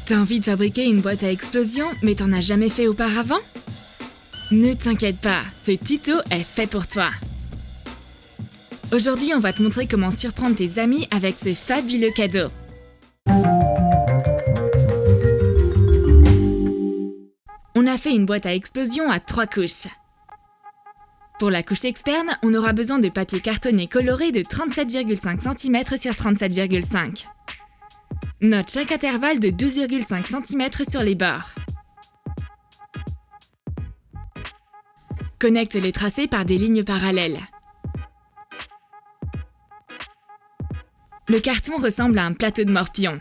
T'as envie de fabriquer une boîte à explosion, mais t'en as jamais fait auparavant? Ne t'inquiète pas, ce tuto est fait pour toi. Aujourd'hui, on va te montrer comment surprendre tes amis avec ce fabuleux cadeau. On a fait une boîte à explosion à 3 couches. Pour la couche externe, on aura besoin de papier cartonné coloré de 37,5 cm sur 37,5. Note chaque intervalle de 12,5 cm sur les bords. Connecte les tracés par des lignes parallèles. Le carton ressemble à un plateau de morpion.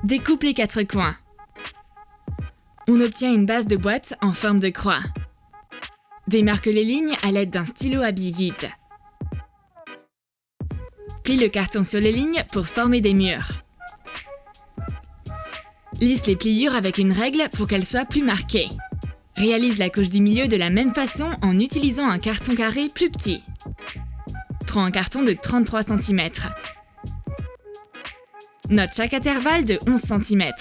Découpe les 4 coins. On obtient une base de boîte en forme de croix. Démarque les lignes à l'aide d'un stylo à billes vide. Plie le carton sur les lignes pour former des murs. Lisse les pliures avec une règle pour qu'elles soient plus marquées. Réalise la couche du milieu de la même façon en utilisant un carton carré plus petit. Prends un carton de 33 cm. Note chaque intervalle de 11 cm.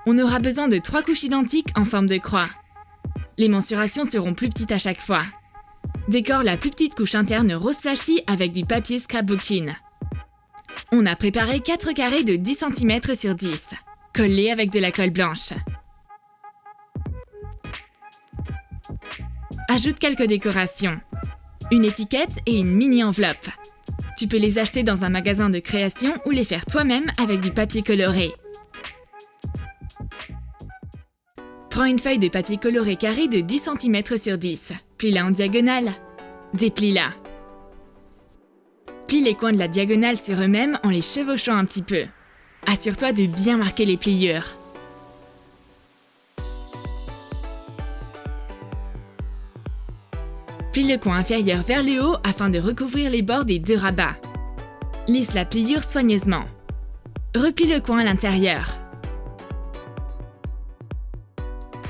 On aura besoin de 3 couches identiques en forme de croix. Les mensurations seront plus petites à chaque fois. Décore la plus petite couche interne rose flashy avec du papier scrapbooking. On a préparé 4 carrés de 10 cm sur 10. Colle-les avec de la colle blanche. Ajoute quelques décorations. Une étiquette et une mini-enveloppe. Tu peux les acheter dans un magasin de création ou les faire toi-même avec du papier coloré. Prends une feuille de papier coloré carré de 10 cm sur 10. Plie-la en diagonale. Déplie-la. Plie les coins de la diagonale sur eux-mêmes en les chevauchant un petit peu. Assure-toi de bien marquer les pliures. Plie le coin inférieur vers le haut afin de recouvrir les bords des 2 rabats. Lisse la pliure soigneusement. Replie le coin à l'intérieur.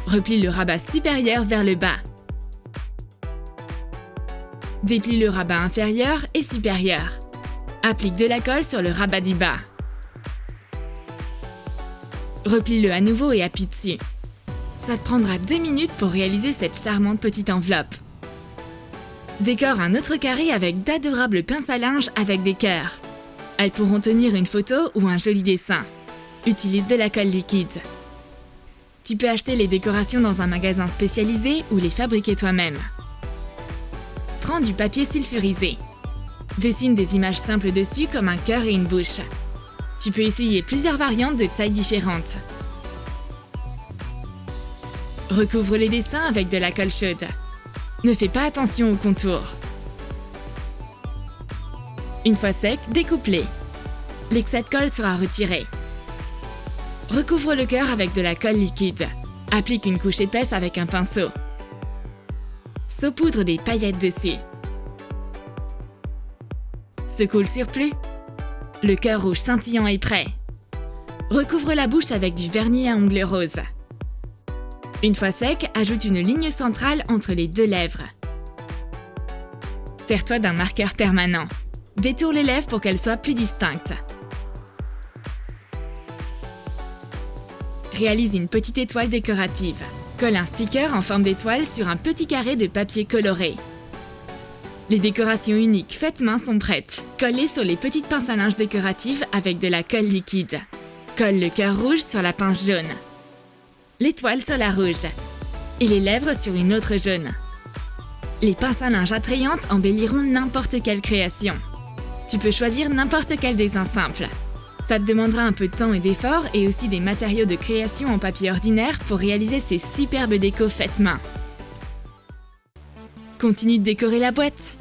Replie le rabat supérieur vers le bas. Déplie le rabat inférieur et supérieur. Applique de la colle sur le rabat du bas. Replie-le à nouveau et appuie dessus. Ça te prendra 2 minutes pour réaliser cette charmante petite enveloppe. Décore un autre carré avec d'adorables pinces à linge avec des cœurs. Elles pourront tenir une photo ou un joli dessin. Utilise de la colle liquide. Tu peux acheter les décorations dans un magasin spécialisé ou les fabriquer toi-même. Prends du papier sulfurisé. Dessine des images simples dessus comme un cœur et une bouche. Tu peux essayer plusieurs variantes de tailles différentes. Recouvre les dessins avec de la colle chaude. Ne fais pas attention aux contours. Une fois sec, découpe-les. L'excès de colle sera retiré. Recouvre le cœur avec de la colle liquide. Applique une couche épaisse avec un pinceau. Saupoudre des paillettes dessus. Secoue le surplus. Le cœur rouge scintillant est prêt. Recouvre la bouche avec du vernis à ongles roses. Une fois sec, ajoute une ligne centrale entre les 2 lèvres. Sers-toi d'un marqueur permanent. Détourne les lèvres pour qu'elles soient plus distinctes. Réalise une petite étoile décorative. Colle un sticker en forme d'étoile sur un petit carré de papier coloré. Les décorations uniques faites main sont prêtes. Colle-les sur les petites pinces à linge décoratives avec de la colle liquide. Colle le cœur rouge sur la pince jaune. L'étoile sur la rouge. Et les lèvres sur une autre jaune. Les pinces à linge attrayantes embelliront n'importe quelle création. Tu peux choisir n'importe quel dessin simple. Ça te demandera un peu de temps et d'effort et aussi des matériaux de création en papier ordinaire pour réaliser ces superbes décos faites main. Continue de décorer la boîte.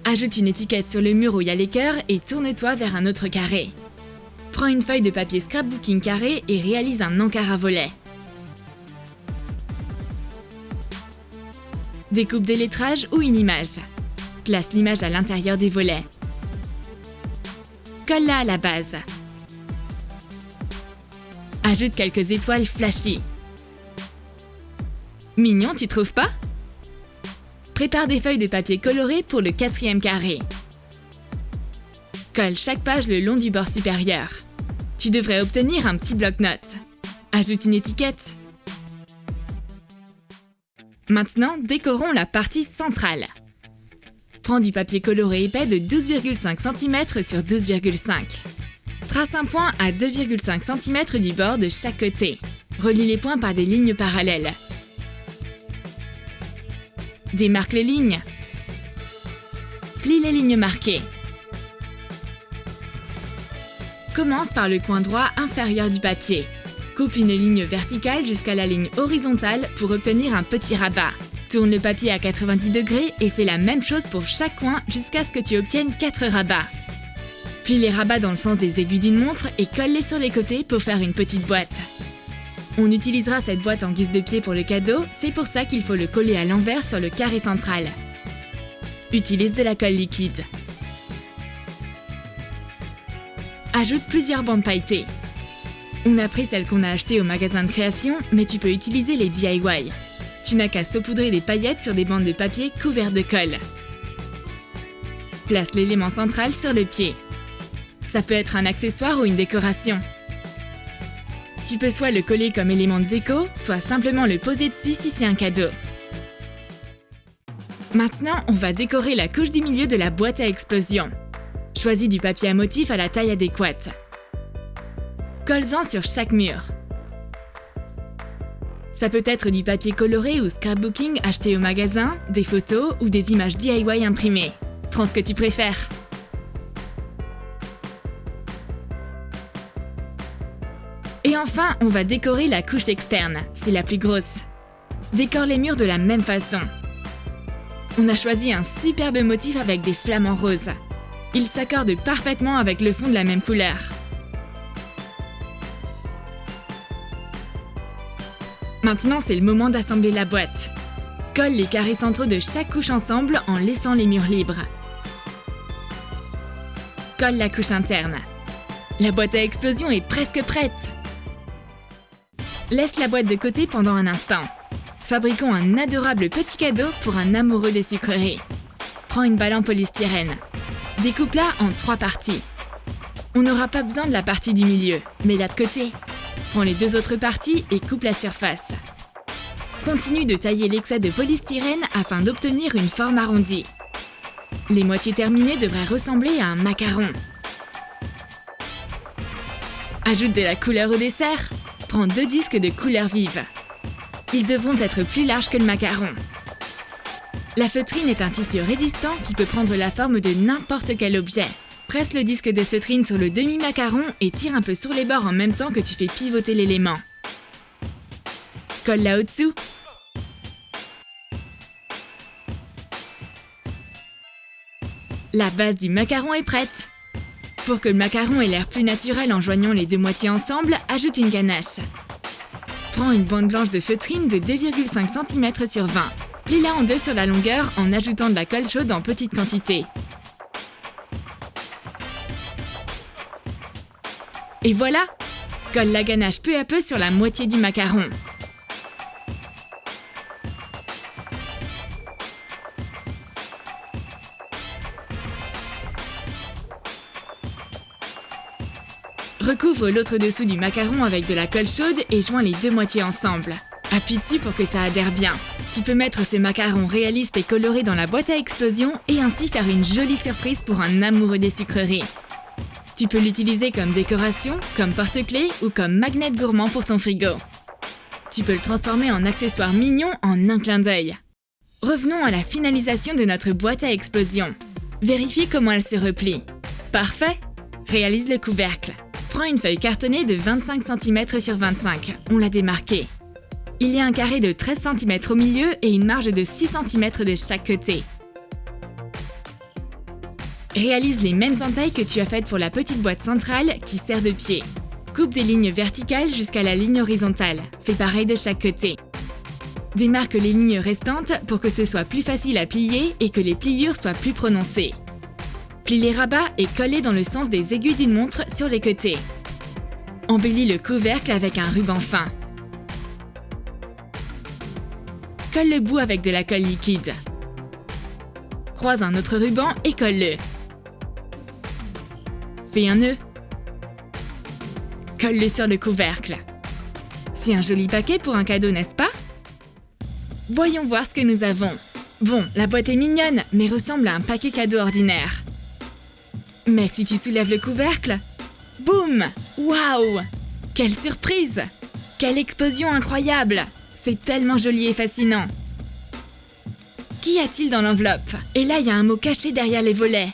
Ajoute une étiquette sur le mur où il y a les cœurs et tourne-toi vers un autre carré. Prends une feuille de papier scrapbooking carré et réalise un encart à volets. Découpe des lettrages ou une image. Place l'image à l'intérieur des volets. Colle-la à la base. Ajoute quelques étoiles flashy. Mignon, tu trouves pas? Prépare des feuilles de papier coloré pour le 4e carré. Colle chaque page le long du bord supérieur. Tu devrais obtenir un petit bloc-notes. Ajoute une étiquette. Maintenant, décorons la partie centrale. Prends du papier coloré épais de 12,5 cm sur 12,5. Trace un point à 2,5 cm du bord de chaque côté. Relie les points par des lignes parallèles. Démarque les lignes. Plie les lignes marquées. Commence par le coin droit inférieur du papier. Coupe une ligne verticale jusqu'à la ligne horizontale pour obtenir un petit rabat. Tourne le papier à 90 degrés et fais la même chose pour chaque coin jusqu'à ce que tu obtiennes 4 rabats. Plie les rabats dans le sens des aiguilles d'une montre et colle-les sur les côtés pour faire une petite boîte. On utilisera cette boîte en guise de pied pour le cadeau, c'est pour ça qu'il faut le coller à l'envers sur le carré central. Utilise de la colle liquide. Ajoute plusieurs bandes pailletées. On a pris celles qu'on a achetées au magasin de création, mais tu peux utiliser les DIY. Tu n'as qu'à saupoudrer les paillettes sur des bandes de papier couvertes de colle. Place l'élément central sur le pied. Ça peut être un accessoire ou une décoration. Tu peux soit le coller comme élément de déco, soit simplement le poser dessus si c'est un cadeau. Maintenant, on va décorer la couche du milieu de la boîte à explosion. Choisis du papier à motif à la taille adéquate. Colle-en sur chaque mur. Ça peut être du papier coloré ou scrapbooking acheté au magasin, des photos ou des images DIY imprimées. Prends ce que tu préfères. Et enfin, on va décorer la couche externe, c'est la plus grosse. Décore les murs de la même façon. On a choisi un superbe motif avec des flamants roses. Il s'accorde parfaitement avec le fond de la même couleur. Maintenant, c'est le moment d'assembler la boîte. Colle les carrés centraux de chaque couche ensemble en laissant les murs libres. Colle la couche interne. La boîte à explosion est presque prête. Laisse la boîte de côté pendant un instant. Fabriquons un adorable petit cadeau pour un amoureux des sucreries. Prends une balle en polystyrène. Découpe-la en 3 parties. On n'aura pas besoin de la partie du milieu, mets-la de côté. Prends les 2 autres parties et coupe la surface. Continue de tailler l'excès de polystyrène afin d'obtenir une forme arrondie. Les moitiés terminées devraient ressembler à un macaron. Ajoute de la couleur au dessert. Prends 2 disques de couleur vive. Ils devront être plus larges que le macaron. La feutrine est un tissu résistant qui peut prendre la forme de n'importe quel objet. Presse le disque de feutrine sur le demi-macaron et tire un peu sur les bords en même temps que tu fais pivoter l'élément. Colle-la au-dessous. La base du macaron est prête. Pour que le macaron ait l'air plus naturel en joignant les 2 moitiés ensemble, ajoute une ganache. Prends une bande blanche de feutrine de 2,5 cm sur 20. Plie-la en 2 sur la longueur en ajoutant de la colle chaude en petite quantité. Et voilà! Colle la ganache peu à peu sur la moitié du macaron. Recouvre l'autre dessous du macaron avec de la colle chaude et joins les 2 moitiés ensemble. Appuie dessus pour que ça adhère bien. Tu peux mettre ce macaron réaliste et coloré dans la boîte à explosion et ainsi faire une jolie surprise pour un amoureux des sucreries. Tu peux l'utiliser comme décoration, comme porte-clés ou comme magnet gourmand pour ton frigo. Tu peux le transformer en accessoire mignon en un clin d'œil. Revenons à la finalisation de notre boîte à explosion. Vérifie comment elle se replie. Parfait! Réalise le couvercle. Prends une feuille cartonnée de 25 cm sur 25. On l'a démarquée. Il y a un carré de 13 cm au milieu et une marge de 6 cm de chaque côté. Réalise les mêmes entailles que tu as faites pour la petite boîte centrale qui sert de pied. Coupe des lignes verticales jusqu'à la ligne horizontale. Fais pareil de chaque côté. Démarque les lignes restantes pour que ce soit plus facile à plier et que les pliures soient plus prononcées. Plie les rabats et colle-les dans le sens des aiguilles d'une montre sur les côtés. Embellis le couvercle avec un ruban fin. Colle le bout avec de la colle liquide. Croise un autre ruban et colle-le. Fais un nœud. Colle-le sur le couvercle. C'est un joli paquet pour un cadeau, n'est-ce pas? Voyons voir ce que nous avons. Bon, la boîte est mignonne, mais ressemble à un paquet cadeau ordinaire. Mais si tu soulèves le couvercle... Boum! Waouh! Quelle surprise! Quelle explosion incroyable! C'est tellement joli et fascinant. Qu'y a-t-il dans l'enveloppe? Et là, il y a un mot caché derrière les volets.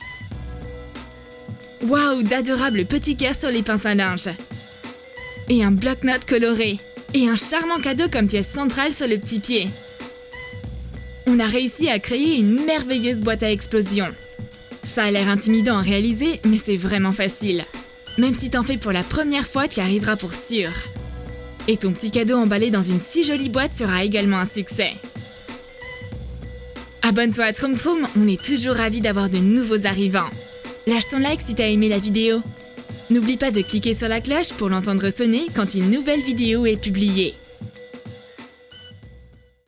Waouh, d'adorables petits cœurs sur les pinces à linge. Et un bloc-notes coloré. Et un charmant cadeau comme pièce centrale sur le petit pied. On a réussi à créer une merveilleuse boîte à explosion. Ça a l'air intimidant à réaliser, mais c'est vraiment facile. Même si t'en fais pour la première fois, tu y arriveras pour sûr. Et ton petit cadeau emballé dans une si jolie boîte sera également un succès. Abonne-toi à Troom Troom, on est toujours ravis d'avoir de nouveaux arrivants. Lâche ton like si t'as aimé la vidéo. N'oublie pas de cliquer sur la cloche pour l'entendre sonner quand une nouvelle vidéo est publiée.